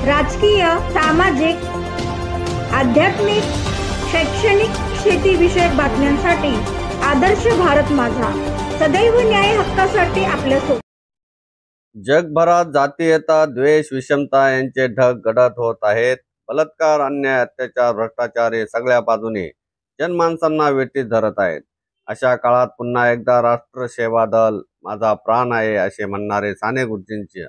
राजकीय, सामाजिक, आध्यात्मिक, शैक्षणिक, शेतीविषयक बातम्यांसाठी आदर्श भारत माझा सदैव न्याय हक्कासाठी आपल्यासोबत। जगभरात जातीयता, द्वेष, विषमता यांचे ढग गडद होत आहेत। बलात्कार, अन्याय, अत्याचार, भ्रष्टाचार हे सगळ्या बाजूने जनमानसांना वेठीस धरत आहेत। अशा काळात पुन्हा एकदा राष्ट्र सेवा दल माझा प्राण आहे असे म्हणणारे साने गुरुजींचे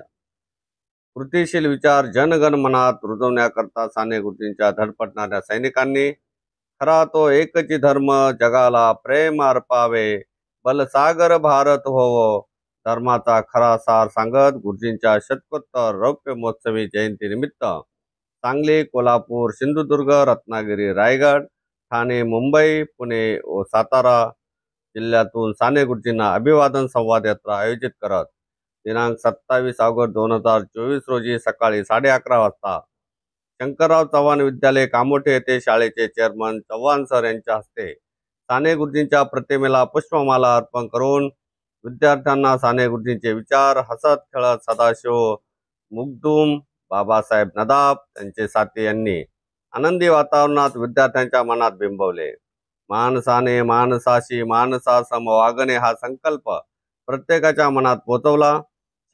कृतिशील विचार जनगण मनात रुजवण्याकरता साने गुरुजींच्या धडपडणाऱ्या सैनिकांनी खरा तो एकची धर्म जगाला प्रेम अर्पावे, बलसागर भारत होवो, धर्माचा खरा सार सांगत गुरुजींच्या शतकोत्तर रौप्य महोत्सवी जयंतीनिमित्त सांगली, कोल्हापूर, सिंधुदुर्ग, रत्नागिरी, रायगड, ठाणे, मुंबई, पुणे व सातारा जिल्ह्यातून साने गुरुजींना अभिवादन संवाद यात्रा आयोजित करत दिनांक 27 ऑगस्ट 2024 रोजी सकाळी 11:30 वाजता शंकरराव चव्हाण विद्यालय कामोठे येथे शाळेचे चेअरमन चव्हाण सर यांच्या हस्ते साने गुरुजींच्या प्रतिमेला पुष्पमाला अर्पण करून विद्यार्थ्यांना साने गुरुजींचे विचार हसत खेळत सदाशिव मुगदुम, बाबासाहेब नदाब त्यांचे साथी यांनी आनंदी वातावरणात विद्यार्थ्यांच्या मनात बिंबवले। माणसाने माणसाशी माणसासम वागणे हा संकल्प प्रत्येकाच्या मनात पोचवला।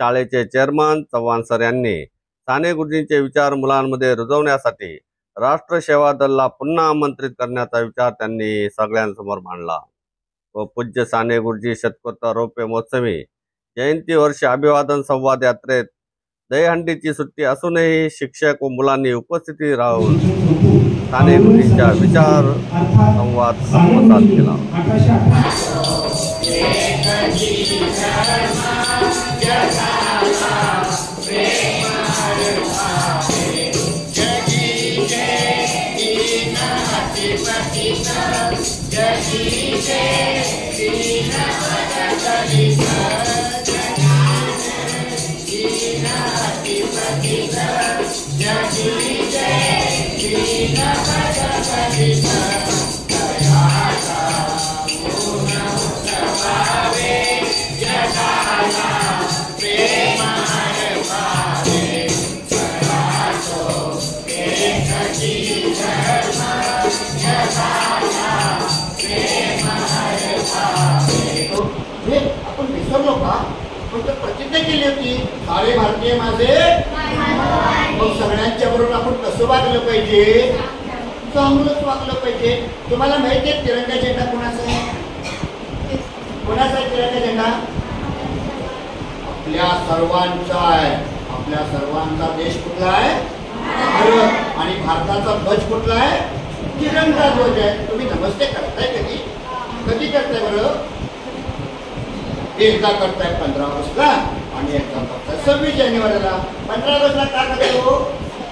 शाळेचे चेअरमन चव्हाण सर यांनी साने गुरुजींचे विचार मुलांमध्ये रुजवण्यासाठी राष्ट्र सेवा दलला पुन्हा आमंत्रित करण्याचा विचार त्यांनी सगळ्यांसमोर मांडला व पूज्य साने गुरुजी शतकोत्तर रौप्य महोत्सवी जयंती वर्ष अभिवादन संवाद यात्रेत दहीहंडीची सुट्टी असूनही शिक्षक व मुलांनी उपस्थिती राहून साने गुरुजींच्या विचार संवाद आत्मसात केला। आपण विसरलो का? पण प्रतिज्ञा केली होती सारे भारतीय माझे, मग सगळ्यांच्या बरोबर आपण कसं वागलं पाहिजे? चांगलंच वागलं पाहिजे। तुम्हाला माहिती आहे तिरंगा झेंडा कोणाचा आहे? कोणाचा आहे तिरंगा झेंडा? आपल्या सर्वांचा आहे। आपल्या सर्वांचा देश कुठला आहे? भारत। आणि भारताचा ध्वज कुठला आहे? तिरंगा ध्वज आहे। तुम्ही नमस्ते करताय कधी? कधी करताय बरं? एकदा करताय 15 ऑगस्टला आणि एकदा करताय 26 जानेवारीला। 15 ऑगस्टला काय करतो?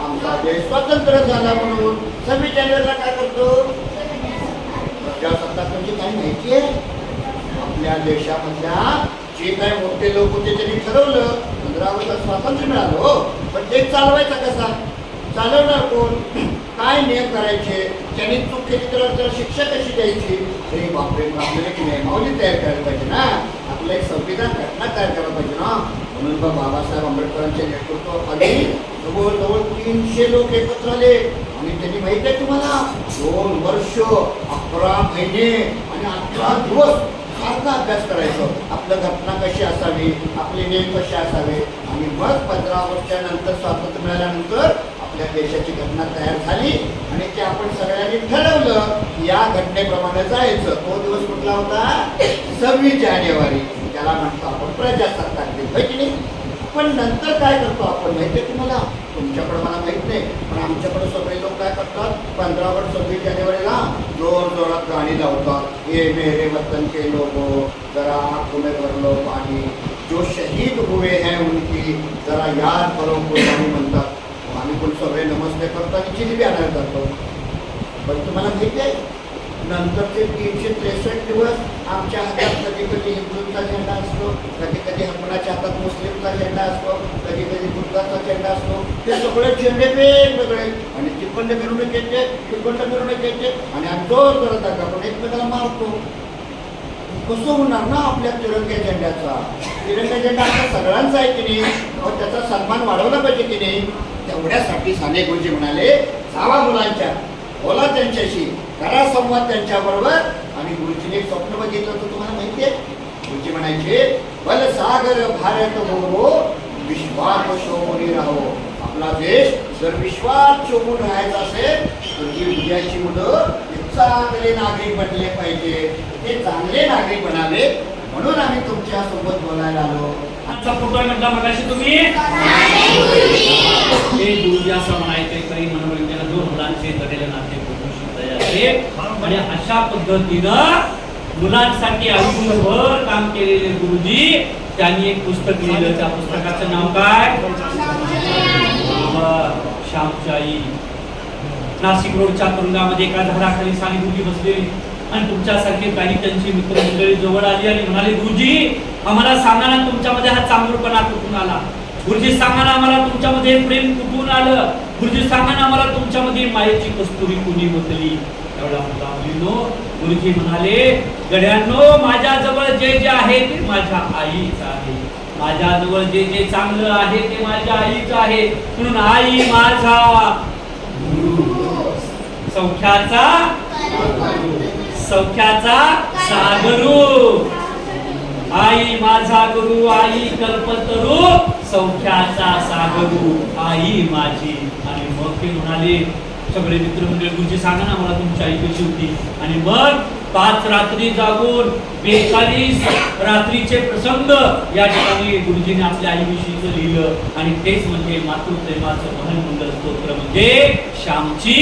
आमचा देश स्वतंत्र झाला म्हणून। 26 जानेवारीला काय करतो? प्रजासत्ताक म्हणजे काय माहिती आहे? आपल्या देशामधल्या जे काही मोठे लोक होते त्यांनी ठरवलं 15 ऑगस्टला स्वातंत्र्य मिळालं हो, पण ते चालवायचा कसा? चालवणार कोण? काय नियम करायचे? त्यांनी चूक केली तर शिक्षा कशी द्यायची? तरी बापरे, आपल्याला की नियमावली तयार करायला पाहिजे ना, आपलं एक संविधान घटना तयार करायला पाहिजे ना। म्हणून बाबासाहेब आंबेडकरांच्या नेतृत्वाखाली जवळजवळ 300 लोक एकत्र आले आणि त्यांनी माहिती आहे तुम्हाला 2 वर्ष 11 महिने आणि 18 दिवस सारखा अभ्यास करायचो। आपलं घटना कशी असावी, आपले नियम कसे असावे आणि मग 15 ऑगस्टच्या नंतर स्वातंत्र्य मिळाल्यानंतर आपल्या देशाची घटना तयार झाली आणि ते आपण सगळ्यांनी ठरवलं की या घटनेप्रमाणे जायचं। तो दिवस कुठला होता? 26 जानेवारी। त्याला म्हणतो आपण प्रजासत्ताक दिन, होय की नाही? पण नंतर काय करतो आपण माहिती आहे तुम्हाला? तुमच्याकडे मला माहित नाही, पण आमच्याकडे सगळे लोक काय करतात? 15 ऑगस्ट 26 जानेवारीला जोर जोरात गाणी लावतात। ये मेरे वतन के लोगो जरा आंखों में भर लो पानी, जो शहीद हुए हैं उनकी जरा याद करो कुर्बानी म्हणतात। आम्ही पण सगळे नमस्ते करतो आणि जिलेबी आणायला जातो। पण तुम्हाला माहिती आहे नंतरचे 363 दिवस आमच्या हातात कधी कधी हिंदूंचा झेंडा असतो, कधी कधी कुणाच्या हातात मुस्लिमचा झेंडा असतो, कधी कधी बुद्धाचा झेंडा असतो। ते सगळे झेंडे वेगवेगळे आणि तिकडे मिरवणूक येते, तिकडे मिरवणूक येते आणि आम्ही जोर करत आपण एकमेकाला मारतो। कसं होणार ना आपल्या तिरंगा झेंड्याचा? तिरंगा झेंडा आपल्या सगळ्यांचा आहे की नाही? मग त्याचा सन्मान वाढवला पाहिजे की नाही? तेवढ्यासाठी साने गुरुजी म्हणाले, जावा मुलांच्या, बोला त्यांच्याशी, करा संवाद त्यांच्याबरोबर. आणि गुरुजीने एक स्वप्न बघितलं होतं, तुम्हाला माहितीये? गुरुजी म्हणायचे, बल सागर भारत हो, विश्वात शोभून राहो. आपला देश जर विश्वात शोभून राहायचा असेल तर ही उद्याची मुलं चांगले नागरिक बनले पाहिजे. ते चांगले नागरिक बनावे म्हणून आम्ही तुमच्या सोबत बोलायला आलो. आजचा फोटो आहे म्हटला मगाशी तुम्ही, हे गुरुजी असं म्हणायचे, काही मनोरंजन जो मुलांचे जडलेले नाते आणि अशा पद्धतीनं मुलांसाठी आयुष्यभर काम केलेले गुरुजी त्यांनी एक पुस्तक लिहिलं. त्या पुस्तकाचं नाव काय? श्यामची. नाशिक रोडच्या तुरुंगामध्ये एका झाडाखाली साने गुरुजी बसलेली आणि तुमच्यासारखे काही त्यांची मित्रमंडळी जवळ आली आणि म्हणाले, गुरुजी आम्हाला सांगा ना तुमच्यामध्ये हा चांगुलपणा कुठून आला? गुरुजी सांगा ना आम्हाला तुमच्यामध्ये प्रेम कुठून आलं? गुरुजी सांगा ना आम्हाला तुमच्यामध्ये मायेची कस्तुरी कुणी होतली? एवढा मोठा मुलीनो गुरुजी म्हणाले, गड्यांनो माझ्याजवळ जे जे आहे ते माझ्या आईच आहे. माझ्याजवळ जे जे चांगलं आहे ते माझ्या आईच आहे. म्हणून आई माझा सौख्याचा सागरू, आई माझा गुरु, आई कल्पतरू, सौख्याचा सागरू, आई माझी. आणि मग ते म्हणाले, सगळे मित्रमंडळी, गुरुजी सांगा ना मला तुमची आई कशी होती? आणि मग 5 रात्री जागून 42 रात्रीचे प्रसंग या ठिकाणी गुरुजीने आपल्या आईविषयीचं लिहिलं. आणि तेच म्हणजे मातृप्रेमाचं महानमंगल स्तोत्र म्हणजे श्यामची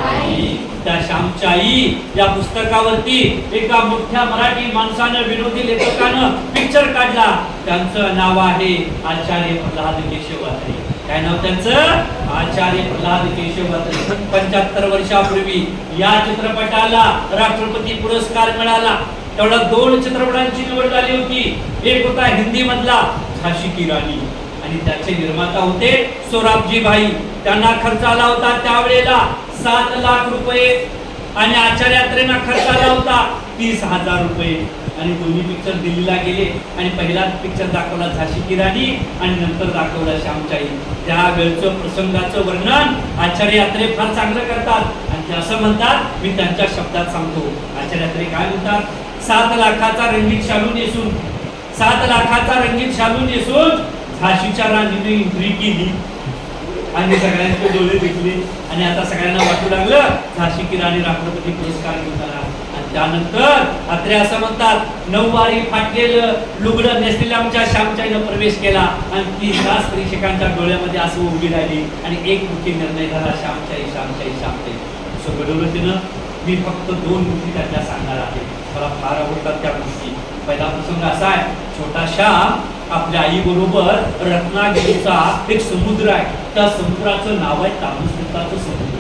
आई. त्या श्यामची आई या पुस्तकावरती एका मोठ्या मराठी माणसानं, विनोदी लेखकानं पिक्चर काढला. त्यांचं नाव आहे आचार्य प्रल्हाद केशव अत्रे. काय नाव त्यांचं? आचार्य प्रल्हाद केशव अत्रे. 75 वर्षापूर्वी या चित्रपटाला राष्ट्रपती पुरस्कार मिळाला. तेवढ्या 2 चित्रपटांची निवड झाली होती. एक होता हिंदी मधला झाशी की राणी आणि त्याचे निर्माता होते सोराबजी भाई. त्यांना खर्च आला होता त्यावेळेला 7 लाख रुपये आणि आचार्य अत्रेंना खर्च आला होता 30,000 रुपये. आणि दोन्ही पिक्चर दिल्लीला गेले आणि पहिला पिक्चर दाखवला झाशी की राणी आणि नंतर दाखवला श्यामची आई. त्यावेळचं प्रसंगाचं वर्णन आचार्य अत्रे फार चांगलं करतात आणि ते असं म्हणतात, मी त्यांच्या शब्दात सांगतो. आचार्य अत्रे काय म्हणतात? 7 लाखाचा रंगीत शालू नेसून झाशीच्या राणीने एंट्री केली आणि सगळ्यांचे डोळे दिसले आणि आता सगळ्यांना वाटू लागलं झाशी की राणी राष्ट्रपती पुरस्कार घेऊन आला. आणि त्यानंतर अत्रे असं म्हणतात, 9 वारी फाटलेलं लुगडं नेसलेल्या आमच्या श्यामच्याईनं प्रवेश केला आणि 30 तास प्रेक्षकांच्या डोळ्यामध्ये असं उभी राहिली आणि एक मुठी निर्णय झाला, श्यामच्याई. सगळं तिनं मी फक्त 2 गोष्टी त्यातल्या सांगणार आहे. मला फार आवडतात त्या गोष्टी. पहिला प्रसंग असा आहे, छोटा श्याम आपल्या आई बरोबर रत्नागिरीचा एक समुद्र आहे. त्या समुद्राचं नाव आहे तामसगीताचं समुद्र.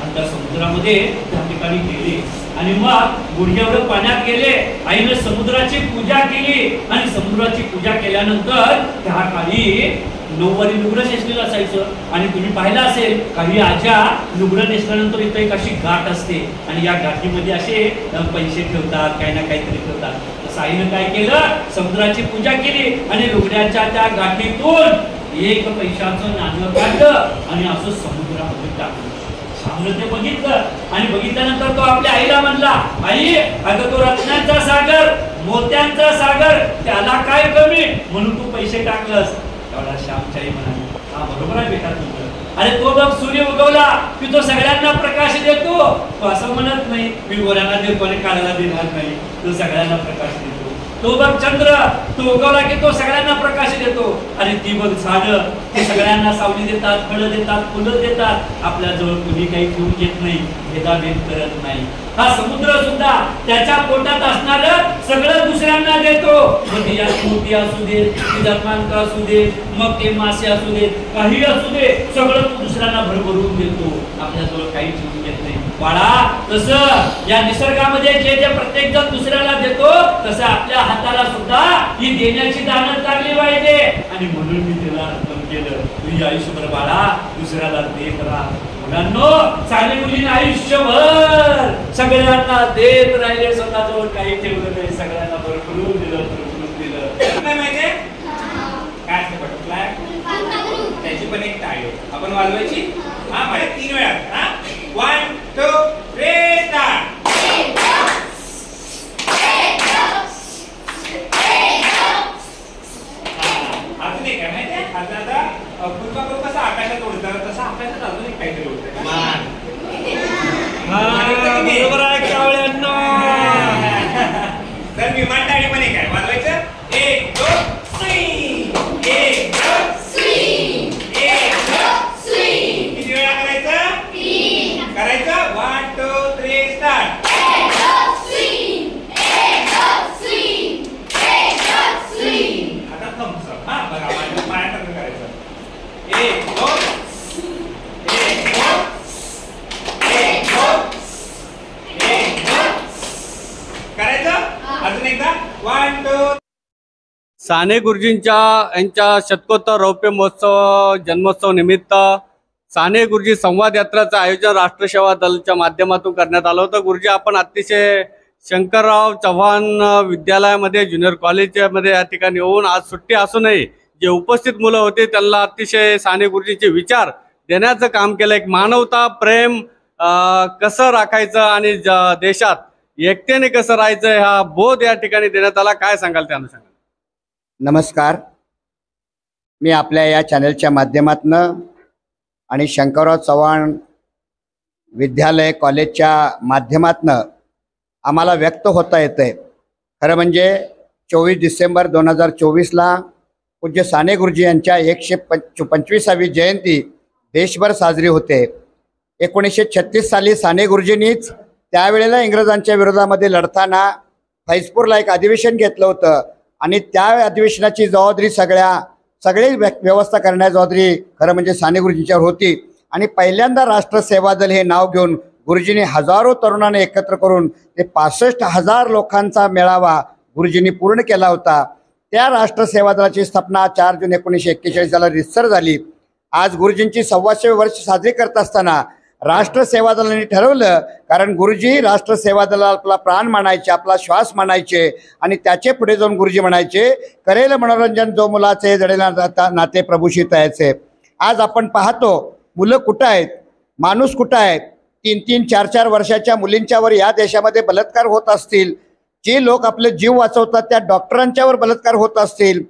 आणि त्या समुद्रामध्ये त्या ठिकाणी गेले आणि मग गुडघ्यावर पाण्यात गेले. आईने समुद्राची पूजा केली आणि समुद्राची पूजा केल्यानंतर त्या काळी 9 वारी लुगडं नेसलेलं असायचं आणि तुम्ही पाहिलं असेल काही आज्या लुगडं नेसल्यानंतर इथं एक अशी गाठ असते आणि या गाठीमध्ये असे पैसे ठेवतात, काही ना काहीतरी ठेवतात. तसं आईनं काय केलं, समुद्राची पूजा केली आणि लुगड्याच्या त्या गाठीतून 1 पैशाचं नाणं काढलं आणि असं समुद्रामध्ये टाकलं. श्यामनं ते बघितलं आणि बघितल्यानंतर तो आपल्या आईला म्हणला, आई अगं तो रत्नांचा सागर, मोत्यांचा सागर, त्याला काय कमी म्हणून तू पैसे टाकलंस? तेवढा श्यामची आई म्हणाली, हा बरोबर आहे बेटा तुझं. अरे तो बघ सूर्य उगवला की तो सगळ्यांना प्रकाश देतो. तो असं म्हणत नाही मी गोऱ्यांना देतो आणि काळ्याला देणार नाही, तो सगळ्यांना प्रकाश देतो. तो बघ चंद्र, तो उगवला की तो सगळ्यांना प्रकाश देतो. आणि ती बघ झाडं, ते सगळ्यांना सावली देतात, फळं देतात, फुलं देतात. आपल्या जवळ कुणी काही घेऊन घेत नाही, भेदाभेद करत नाही. हा समुद्र सुद्धा त्याच्या पोटात असणार सगळं दुसऱ्यांना देतो. मग ती मोती असू दे, ती जन्मांक असू दे, मग ते मासे असू दे, काही असू दे, सगळं तो दुसऱ्यांना भरभरून देतो. आपल्याजवळ काही घेऊन घेत नाही. बाळा तसं या निसर्गामध्ये जे जे प्रत्येक जण दुसऱ्याला देतो तसं आपल्या हाताला सुद्धा ही देण्याची दानत लागली पाहिजे. आणि म्हणून मी तिला अर्पण केलं. तुझी आयुष्यभर बाळा दुसऱ्याला देत राहा. मुलांनो, चांगली मुलीने आयुष्यभर सगळ्यांना देत राहिले, स्वतःजवळ काही ठेवलं नाही, सगळ्यांना भरभरून दिलं. काय माहितीये काय असते बटरफ्लाय? त्याची पण एक टाळी. आपण वाजवायची हा माझ्या 3 वेळा हा 1 2 3 स्टार्ट अजून एक आहे माहिती आहे आता फुलपाखरू कसा आकाशात उडतं तसं आकाशात अजून एक काहीतरी उडतं बरोबर आहे कावळ्यांनो तर विमान टाळी पण एक आहे वाजवायचं 1 2 3 1 2 3 1 2 3 किती वेळा करायचं 3 करायचं 1 2 3 स्टार्ट 1 2 3 1 2 3 1 2 3 आता थम्स अप हा बघा माझ्या टर्न करायचं 1 2 1 2 1 2 1 2 करायचं अजून एकदा 1 2 साने गुरुजींच्या यांच्या शतकोत्तर रौप्य महोत्सव जन्मोत्सव निमित्त साने गुरुजी संवाद यात्राचं आयोजन राष्ट्रसेवा दलच्या माध्यमातून करण्यात आलं होतं. गुरुजी आपण अतिशय शंकरराव चव्हाण विद्यालयामध्ये ज्युनियर कॉलेजमध्ये या ठिकाणी येऊन आज सुट्टी असूनही जे उपस्थित मुलं होते त्यांना अतिशय साने गुरुजींचे विचार देण्याचं काम केलं. एक मानवता प्रेम कसं राखायचं आणि देशात एकतेने कसं राहायचं हा बोध या ठिकाणी देण्यात आला. काय सांगाल त्या अनुषंगाने? नमस्कार. मी आपल्या या चॅनलच्या माध्यमातून आणि शंकरराव चव्हाण विद्यालय कॉलेजच्या माध्यमातून आम्हाला व्यक्त होता येतं आहे. खरं म्हणजे 24 डिसेंबर 2024ला पूज्य साने गुरुजी यांच्या 125वी जयंती देशभर साजरी होते. 1936 साली साने गुरुजींनीच त्यावेळेला इंग्रजांच्या विरोधामध्ये लढताना फैजपूरला एक अधिवेशन घेतलं होतं आणि त्या अधिवेशनाची जबाबदारी सगळी व्यवस्था करण्याची जबाबदारी खरं म्हणजे साने गुरुजींच्यावर होती. आणि पहिल्यांदा राष्ट्रसेवा दल हे नाव घेऊन गुरुजींनी हजारो तरुणांना एकत्र करून ते 65,000 लोकांचा मेळावा गुरुजींनी पूर्ण केला होता. त्या राष्ट्रसेवा दलाची स्थापना 4 जून 1941 साली रितसर झाली. आज गुरुजींची 125वे वर्ष साजरी करत असताना राष्ट्रसेवा दलाने ठरवलं, कारण गुरुजी राष्ट्रसेवा दलाला आपला प्राण मानायचे, आपला श्वास मानायचे आणि त्याचे पुढे जाऊन गुरुजी म्हणायचे करेल मनोरंजन जो मुलाचे जडेला नाते प्रभूशी तयाचे. आज आपण पाहतो मुलं कुठं आहेत, माणूस कुठं आहेत. 3-3, 4-4 वर्षाच्या मुलींच्यावर या देशामध्ये बलात्कार होत असतील, जे लोक आपले जीव वाचवतात त्या डॉक्टरांच्यावर बलात्कार होत असतील,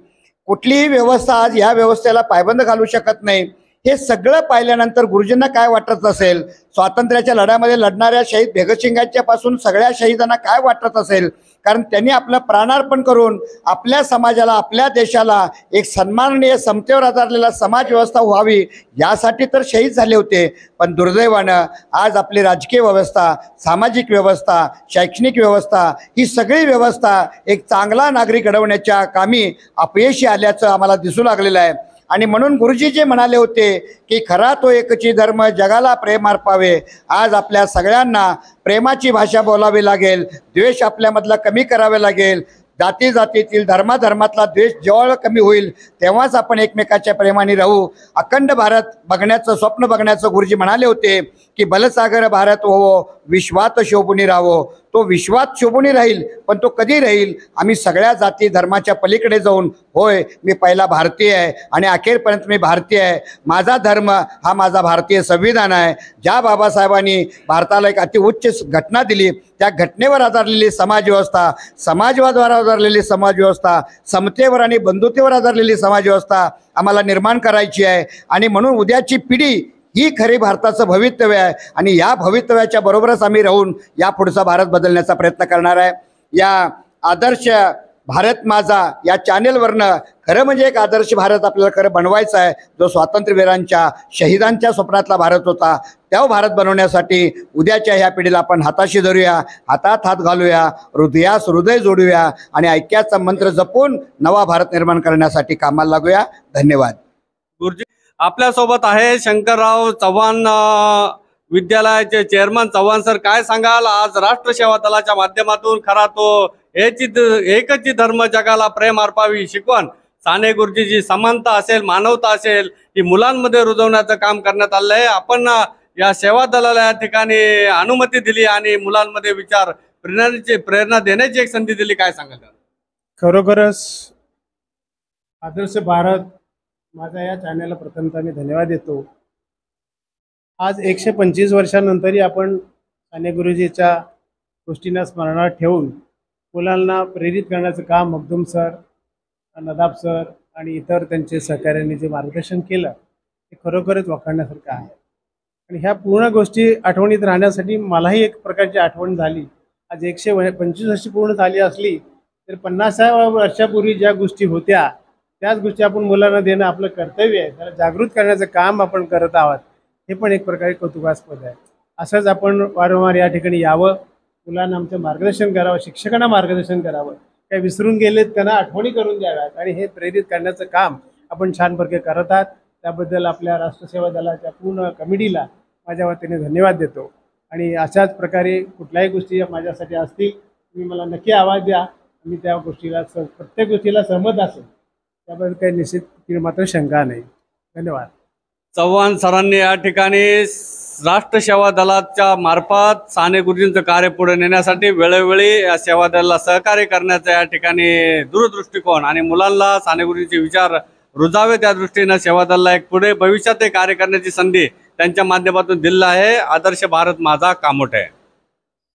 कुठलीही व्यवस्था आज या व्यवस्थेला पायबंद घालू शकत नाही. हे सगळं पाहिल्यानंतर गुरुजींना काय वाटत असेल, स्वातंत्र्याच्या लढ्यामध्ये लढणाऱ्या शहीद भगतसिंगांच्या पासून सगळ्या शहीदांना काय वाटत असेल. कारण त्यांनी आपलं प्राणार्पण करून आपल्या समाजाला, आपल्या देशाला एक सन्माननीय समतेवर आधारलेला समाज व्यवस्था व्हावी यासाठी तर शहीद झाले होते. पण दुर्दैवानं आज आपली राजकीय व्यवस्था, सामाजिक व्यवस्था, शैक्षणिक व्यवस्था ही सगळी व्यवस्था एक चांगला नागरिक घडवण्याच्या कामी अपयशी आल्याचं आम्हाला दिसू लागलेलं आहे. आणि म्हणून गुरुजी जे म्हणाले होते की खरा तो एकची धर्म जगाला प्रेम अर्पावे. आज आपल्या सगळ्यांना प्रेमाची भाषा बोलावी लागेल, द्वेष आपल्यामधला कमी करावे लागेल. जाती जातीतील धर्माधर्मातला द्वेष जेव्हा कमी होईल तेव्हाच आपण एकमेकाच्या प्रेमाने राहू. अखंड भारत बघण्याचं स्वप्न बघण्याचं गुरुजी म्हणाले होते की बलसागर भारत हो विश्वात शोभूनी राहावो. तो विश्वात शोभूनी राहील, पण तो कधी राहील? आम्ही सगळ्या जाती धर्माच्या पलीकडे जाऊन होय मी पहिला भारतीय आहे आणि अखेरपर्यंत मी भारतीय आहे. माझा धर्म हा माझा भारतीय संविधान आहे. ज्या बाबासाहेबांनी भारताला एक अतिउच्च घटना दिली त्या घटनेवर आधारलेली समाजव्यवस्था, समाजवादावर आधारलेली समाजव्यवस्था, समतेवर आणि बंधुतेवर आधारलेली समाजव्यवस्था आम्हाला निर्माण करायची आहे. आणि म्हणून उद्याची पिढी ही खरी भारताचं भवितव्य आहे आणि या भवितव्याच्या बरोबरच आम्ही राहून या पुढचा भारत बदलण्याचा प्रयत्न करणार आहे. या आदर्श भारत माझा या चॅनेलवरनं खरं म्हणजे एक आदर्श भारत आपल्याला खरं बनवायचा आहे, जो स्वातंत्र्यवीरांच्या शहीदांच्या स्वप्नातला भारत होता. त्या भारत बनवण्यासाठी उद्याच्या ह्या पिढीला आपण हाताशी धरूया, हातात हात घालूया, हृदयास हृदय जोडूया आणि ऐक्याचा मंत्र जपून नवा भारत निर्माण करण्यासाठी कामाला लागूया. धन्यवाद. गुरुजी आपल्यासोबत आहे शंकरराव चव्हाण विद्यालयाचे चेअरमन चव्हाण सर. काय सांगाल आज राष्ट्रसेवा दलाच्या माध्यमातून खरा तो एकच धर्म जगाला प्रेम अर्पावी शिकवण साने गुरुजीची समानता असेल, मानवता असेल, ही मुलांमध्ये रुजवण्याचं काम करण्यात आलं आहे. आपण या सेवा दलाला या ठिकाणी अनुमती दिली आणि मुलांमध्ये विचार प्रेरणा देण्याची एक संधी दिली. काय सांगाल? खरोखरच आदर्श भारत माझा या चॅनलला प्रथमतः मी धन्यवाद देतो आज 125 वर्षानंतरही आपण साने गुरुजीच्या गोष्टींना स्मरणात ठेवून मुलांना प्रेरित करण्याचं काम मखदूम सर, नदाब सर आणि इतर त्यांचे सहकार्यांनी जे मार्गदर्शन केलं ते खरोखरच वाखाणण्यासारखं आहे. आणि ह्या पूर्ण गोष्टी आठवणीत राहण्यासाठी मलाही एक प्रकारची आठवण झाली. आज 125 वर्षी पूर्ण झाली असली तर 50व्या वर्षापूर्वी ज्या गोष्टी होत्या त्याच गोष्टी आपण मुलांना देणं आपलं कर्तव्य आहे. त्याला जागृत करण्याचं काम आपण करत आहोत. हे पण एक प्रकारे कौतुकास्पद आहे. असंच आपण वारंवार या ठिकाणी यावं, मुलांना आमचं मार्गदर्शन करावं, शिक्षकांना मार्गदर्शन करावं, काही विसरून गेलेत त्यांना आठवणी करून द्याव्यात आणि हे प्रेरित करण्याचं काम आपण छान प्रकारे करत आहात. त्याबद्दल आपल्या राष्ट्रसेवा दलाच्या पूर्ण कमिटीला माझ्या वतीने धन्यवाद देतो. आणि अशाच प्रकारे कुठल्याही गोष्टी माझ्यासाठी असतील तुम्ही मला नक्की आवाज द्या. मी त्या गोष्टीला प्रत्येक गोष्टीला सहमत असेल, त्याबद्दल काही निश्चित मात्र शंका नाही. धन्यवाद. चव्हाण सरांनी या ठिकाणी राष्ट्रसेवा दलाच्या मार्फत साने गुरुजींचं कार्य पुढे नेण्यासाठी वेळोवेळी या सेवा दलाला सहकार्य करण्याचा या ठिकाणी दूरदृष्टिकोन आणि मुलांना साने गुरुजींचे विचार रुजावे त्या दृष्टीनं सेवा दलाला एक पुढे भविष्यात कार्य करण्याची संधी त्यांच्या माध्यमातून दिलेला आहे. आदर्श भारत माझा कामोठे.